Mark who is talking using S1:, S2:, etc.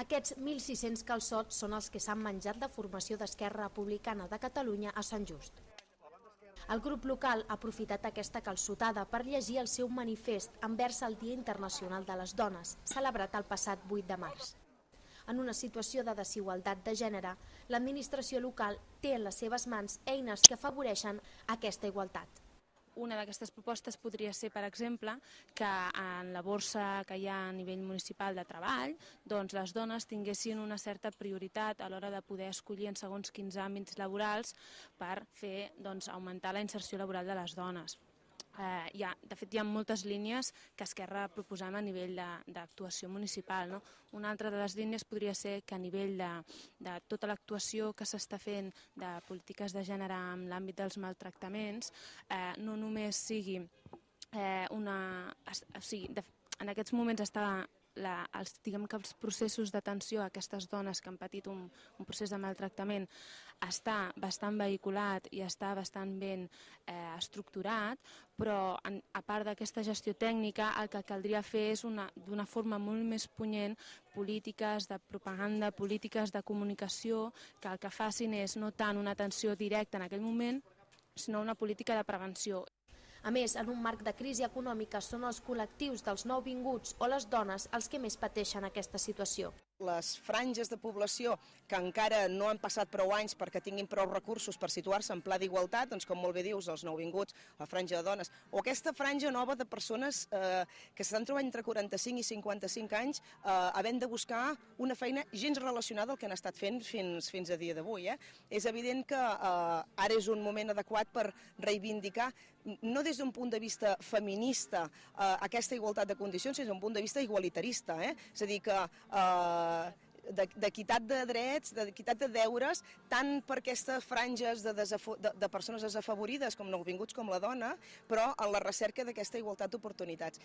S1: Aquests 1.600 calçots són els que s'han menjat la formació d'Esquerra Republicana de Catalunya a Sant Just. El grup local ha aprofitat aquesta calçotada per llegir el seu manifest envers el Dia Internacional de les Dones, celebrat el passat 8 de març. En una situació de desigualtat de gènere, l'administració local té en les seves mans eines que afavoreixen aquesta igualtat.
S2: Una d'aquestes propostes podria ser, per exemple, que en la borsa que hi ha a nivell municipal de treball, doncs les dones tinguessin una certa prioritat a l'hora de poder escollir en segons quins àmbits laborals per fer augmentar la inserció laboral de les dones. De fet, hi ha moltes línies que Esquerra proposem a nivell d'actuació municipal. No? Una altra de les línies podria ser que a nivell de tota l'actuació que s'està fent de polítiques de gènere en l'àmbit dels maltractaments, no només sigui en aquests moments està els processos d'atenció a aquestes dones que han patit un procés de maltractament està bastant vehiculat i està bastant ben estructurat, però a part d'aquesta gestió tècnica el que caldria fer és d'una forma molt més punyent polítiques de propaganda, polítiques de comunicació que el que facin és no tant una atenció directa en aquell moment, sinó una política de prevenció.
S1: A més, en un marc de crisi econòmica són els col·lectius dels nouvinguts o les dones els que més pateixen aquesta situació.
S3: Les franges de població que encara no han passat prou anys perquè tinguin prou recursos per situar-se en pla d'igualtat, doncs com molt bé dius, els nouvinguts, la franja de dones, o aquesta franja nova de persones que s'estan trobant entre 45 i 55 anys havent de buscar una feina gens relacionada al que han estat fent fins a dia d'avui. És evident que ara és un moment adequat per reivindicar, no des d'un punt de vista feminista, aquesta igualtat de condicions, sinó des d'un punt de vista igualitarista. És a dir, que d'equitat de drets, d'equitat de deures, tant per aquestes franges de persones desafavorides com nouvinguts com la dona, però en la recerca d'aquesta igualtat d'oportunitats.